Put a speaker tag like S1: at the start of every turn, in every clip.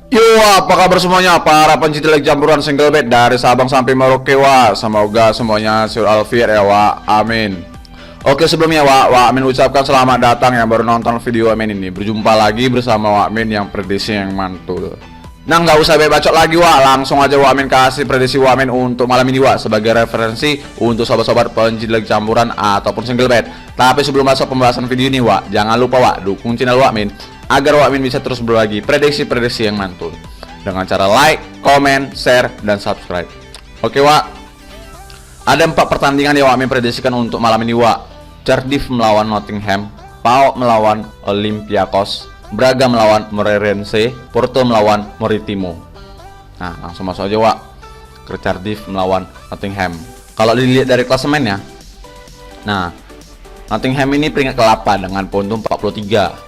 S1: Yo, apa kabar semuanya para pencinta leg campuran single bed dari Sabang sampai Merauke, wa. Semoga semuanya alfiat ya, wa. Amin. Oke, sebelumnya wa Amin ucapkan selamat datang yang baru nonton video Amin ini. Berjumpa lagi bersama wa Amin yang prediksi yang mantul. Nah, nggak usah bacot lagi, wa. Langsung aja wa Amin kasih prediksi wa Amin untuk malam ini, wa, sebagai referensi untuk sobat-sobat pencinta leg campuran ataupun single bed. Tapi sebelum masuk pembahasan video ini, wa, jangan lupa, wa, dukung channel wa Amin agar Wak Min bisa terus berbagi prediksi-prediksi yang mantul dengan cara like, comment, share, dan subscribe. Oke, Wak, ada 4 pertandingan yang Wak Min prediksikan untuk malam ini, Wak. Cardiff melawan Nottingham, PAOK melawan Olympiakos, Braga melawan Moreirense, Porto melawan Maritimo. Nah, langsung masuk aja, Wak, ke Cardiff melawan Nottingham. Kalau dilihat dari klasemennya, nah, Nottingham ini peringkat ke-8 dengan poin 43.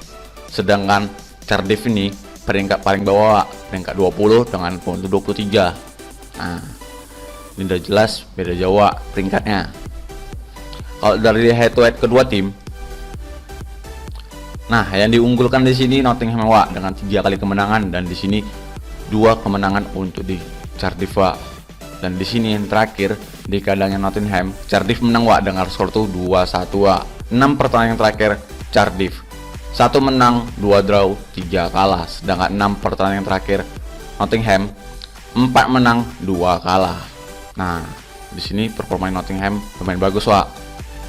S1: Sedangkan Cardiff ini peringkat paling bawah, peringkat 20 dengan poin 23. Nah, ini udah jelas beda jauh peringkatnya. Kalau dari head to head kedua tim, nah, yang diunggulkan di sini Nottingham, Wak, dengan 3 kali kemenangan, dan di sini 2 kemenangan untuk di Cardiff, Wak. Dan di sini yang terakhir di kandangnya Nottingham, Cardiff menang, Wak, dengan skor tuh 2-1, Wak. 6 pertandingan terakhir Cardiff, 1 menang, 2 draw, 3 kalah. Sedangkan 6 pertandingan terakhir Nottingham, 4 menang, 2 kalah. Nah, di sini performa Nottingham lumayan bagus, Wak.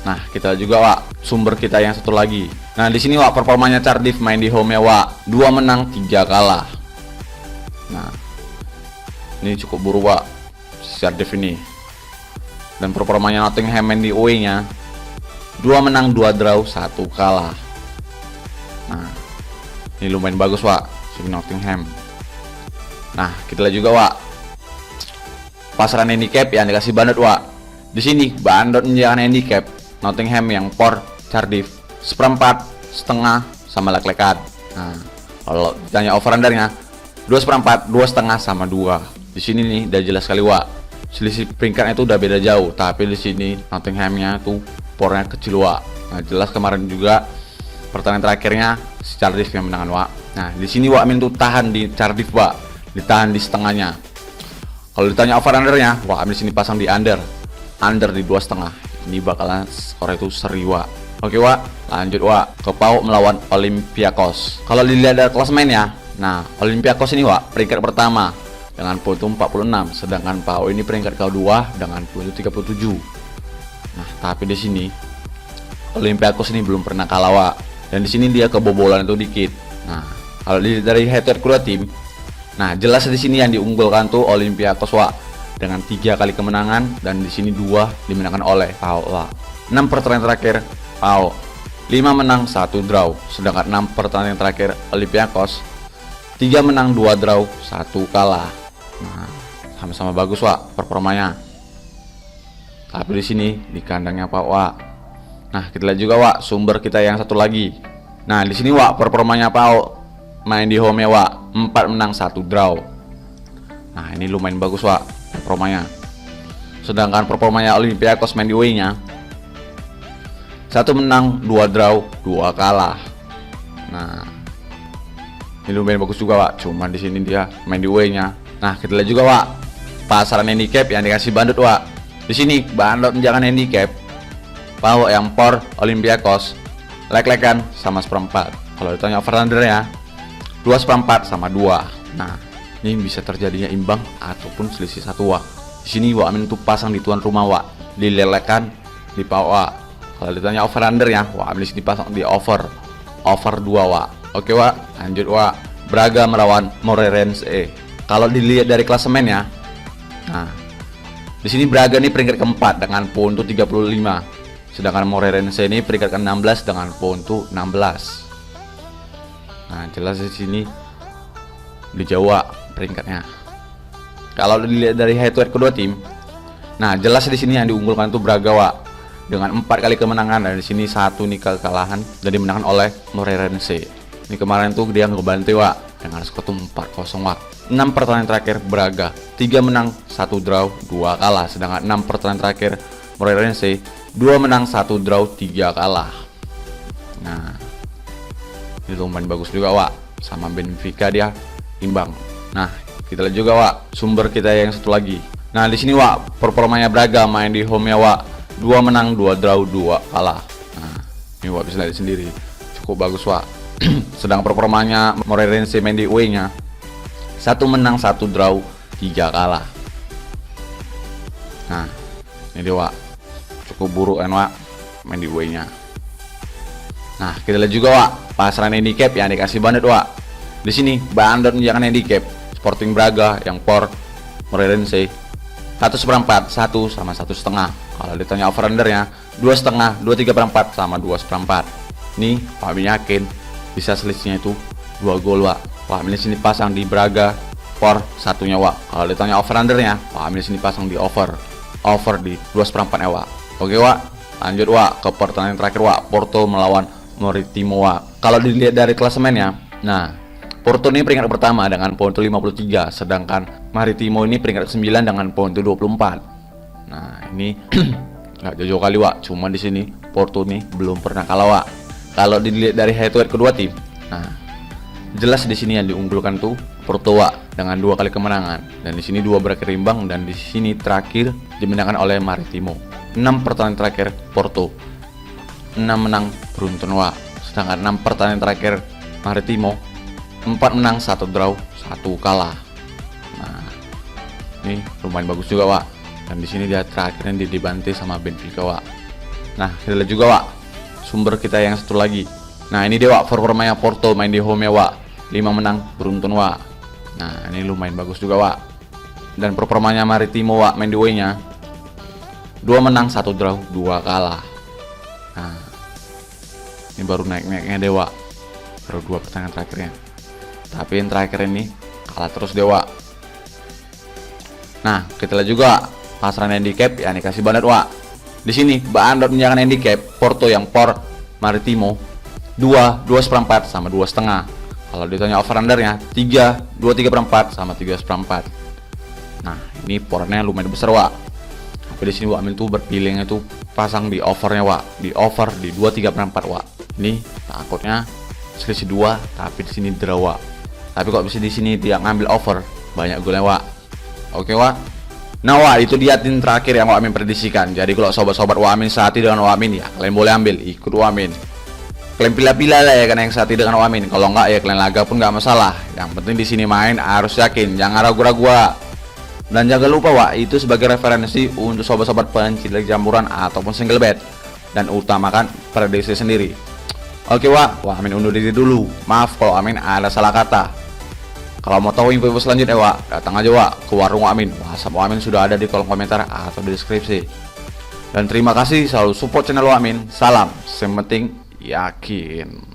S1: Nah, kita juga, Wak, sumber kita yang satu lagi. Nah, di sini, Wak, performanya Cardiff main di home ya, Wak, 2 menang, 3 kalah. Nah, ini cukup buruk, Wak, Cardiff ini. Dan performanya Nottingham main di away-nya, 2 menang, 2 draw, 1 kalah. Nah, ini lumayan bagus, Wak, si Nottingham. Nah, kita lihat juga, Wak, pasaran handicap yang dikasih bandot, Wak. Di sini bandot menjangan handicap Nottingham yang por Cardiff 1/4, setengah, sama lek-lekan. Nah, kalau ditanya over undernya 2/4, 2,5 sama 2. Di sini nih udah jelas sekali, Wak, selisih peringkatnya itu udah beda jauh. Tapi di sini Nottinghamnya tuh pornya kecil, Wak. Nah, jelas kemarin juga pertandingan terakhirnya si Cardiff yang menangan, Wak. Nah, di sini Wak Amin tuh tahan di Cardiff, Wak, ditahan di setengahnya. Kalau ditanya over undernya, Wak Amin di sini pasang di under di 2,5. Ini bakalan skor itu seri, Wak. Oke, Wak, lanjut, Wak, ke PAOK melawan Olympiakos. Kalau dilihat dari klasemennya, nah, Olympiakos ini, Wak, peringkat pertama dengan poin 46, sedangkan PAOK ini peringkat kedua dengan poin 37. Nah, tapi di sini Olympiakos ini belum pernah kalah, Wak. Dan di sini dia kebobolan itu dikit. Nah, kalau dari head to head kedua tim, nah, jelas di sini yang diunggulkan tuh Olympiakos, Wak, dengan 3 kali kemenangan, dan di sini 2 dimenangkan oleh PAOK, Wak. 6 pertandingan terakhir PAOK, 5 menang, 1 draw. Sedangkan 6 pertandingan terakhir Olympiakos, 3 menang, 2 draw, 1 kalah. Nah, sama-sama bagus, Wak, performanya. Tapi di sini di kandangnya PAOK, Wak. Nah, kita lihat juga, Wak, sumber kita yang satu lagi. Nah, di sini, Wak, performanya PAOK main di home ya, Wak, 4 menang, 1 draw. Nah, ini lumayan bagus, Wak, performanya. Sedangkan performanya Olympiakos main di away-nya, 1 menang, 2 draw, 2 kalah. Nah, ini lumayan bagus juga, Wak. Cuman di sini dia main di away-nya. Nah, kita lihat juga, Wak, pasaran handicap yang dikasih bandot, Wak. Di sini bandot jangan handicap PAOK yang por Olympiakos, lek-lekan sama 1/4. Kalau ditanya over undernya 2/4 sama 2. Nah, ini bisa terjadinya imbang ataupun selisih 1, Wak. Di sini Wak Amin tuh pasang di tuan rumah, Wak, dilelekan di PAOK, Wak. Kalau ditanya over undernya, Wak Amin di sini pasang di over 2, Wak. Oke, Wak, lanjut, Wak, Braga melawan Moreirense. Kalau dilihat dari klasemennya, nah, di sini Braga nih peringkat ke-4 dengan poin tuh 35. Sedangkan Moreirense ini peringkat ke-16 dengan poin tuh 16. Nah, jelas di sini di Jawa peringkatnya. Kalau dilihat dari head to head kedua tim, nah, jelas di sini yang diunggulkan itu Braga, Wak, dengan 4 kali kemenangan, dan di sini 1 nih kekalahan dan dimenangkan oleh Moreirense. Ini kemarin tuh dia ngebantu, Wak, dengan skor tuh 4-0, Wak. 6 pertandingan terakhir Braga, 3 menang, 1 draw, 2 kalah. Sedangkan 6 pertandingan terakhir Moreirense, 2 menang, 1 draw, 3 kalah. Nah, ini lumayan bagus juga, Wak. Sama Benfica dia imbang. Nah, kita lihat juga Wak, sumber kita yang satu lagi. Nah, di sini Wak, performanya beragam, main di home ya Wak. 2 menang, 2 draw, 2 kalah. Nah, ini Wak bisa lihat sendiri. Cukup bagus Wak. Sedang performanya Moreirense main di away-nya 1 menang, 1 draw, 3 kalah. Nah, ini dia Wak. Cukup buruk kan Wak main di away-nya. Nah, kita lihat juga Wak, pasaran handicap yang dikasih banget Wak. Di sini bandot menjangan handicap Sporting Braga yang por Moreirense 1/4, 1 sama 1,5. Kalau ditanya over undernya 2,5, 2,3/4 sama 2,4. Nih Pak Amin yakin bisa selisihnya itu 2 gol Wak. Pak Amin sini pasang di Braga por satunya Wak. Kalau ditanya over undernya Pak Amin sini pasang di over di 2,4 ya Wak. Oke Wak, lanjut Wak ke pertandingan terakhir Wak, Porto melawan Maritimo Wak. Kalau dilihat dari klasemennya, nah Porto ini peringkat pertama dengan poin 53, sedangkan Maritimo ini peringkat 9 dengan poin 24. Nah, ini nggak jauh-jauh kali Wak, cuma di sini Porto nih belum pernah kalah Wak. Kalau dilihat dari head to head kedua tim, nah jelas di sini yang diunggulkan tuh Porto Wak dengan 2 kali kemenangan, dan di sini 2 berakhir imbang, dan di sini terakhir dimenangkan oleh Maritimo. 6 pertandingan terakhir Porto 6 menang beruntun Wak, sedangkan 6 pertandingan terakhir Maritimo 4 menang, 1 draw, 1 kalah. Nah, ini lumayan bagus juga Wak. Dan di sini dia terakhirnya dibantai sama Benfica Wak. Nah, kita lihat juga Wak, sumber kita yang satu lagi. Nah, ini dia Wak, performanya Porto main di home ya Wak, 5 menang beruntun Wak. Nah, ini lumayan bagus juga Wak. Dan performanya Maritimo Wak main di away-nya 2 menang, 1 draw, 2 kalah. Nah, ini baru naik-naiknya deh Wak, baru 2 pertandingan terakhirnya. Tapi yang terakhir ini kalah terus Dewa. Nah, kita lihat juga pasaran handicap yang dikasih banget Wak. Di sini bandot menjangan handicap Porto yang por Maritimo 2,4 sama 2,5. Kalau ditanya over undernya 2,3/4 sama 3,4. Nah, ini pornya lumayan besar Wak. Tapi di sini Wak Amin tuh berpilihnya tuh pasang di overnya Wak, di over di 2,3/4 Wak. Ini takutnya selisih 2, tapi di sini draw Wak. Tapi kok bisa di sini dia ngambil over banyak golnya Wak. Oke Wak. Nah Wak, itu dia tim terakhir yang Wak Amin prediksikan. Jadi kalau sobat-sobat Wak Amin sehati dengan Wak Amin ya kalian boleh ambil, ikut Wak Amin. Kalian pilih-pilih lah ya karena yang sehati dengan Wak Amin. Kalau enggak ya kalian laga pun nggak masalah. Yang penting di sini main harus yakin, jangan ragu-ragu Wak. Dan jangan lupa Wak, itu sebagai referensi untuk sobat-sobat pencinta jamburan ataupun single bet, dan utamakan prediksi sendiri. Oke Wak, Wak Amin undur diri dulu. Maaf kalau Amin ada salah kata. Kalau mau tahu info-info selanjutnya Wak, datang aja Wak ke warung Wak Amin. WhatsApp Wak Amin sudah ada di kolom komentar atau di deskripsi. Dan terima kasih selalu support channel Wak Amin. Salam, yang penting yakin.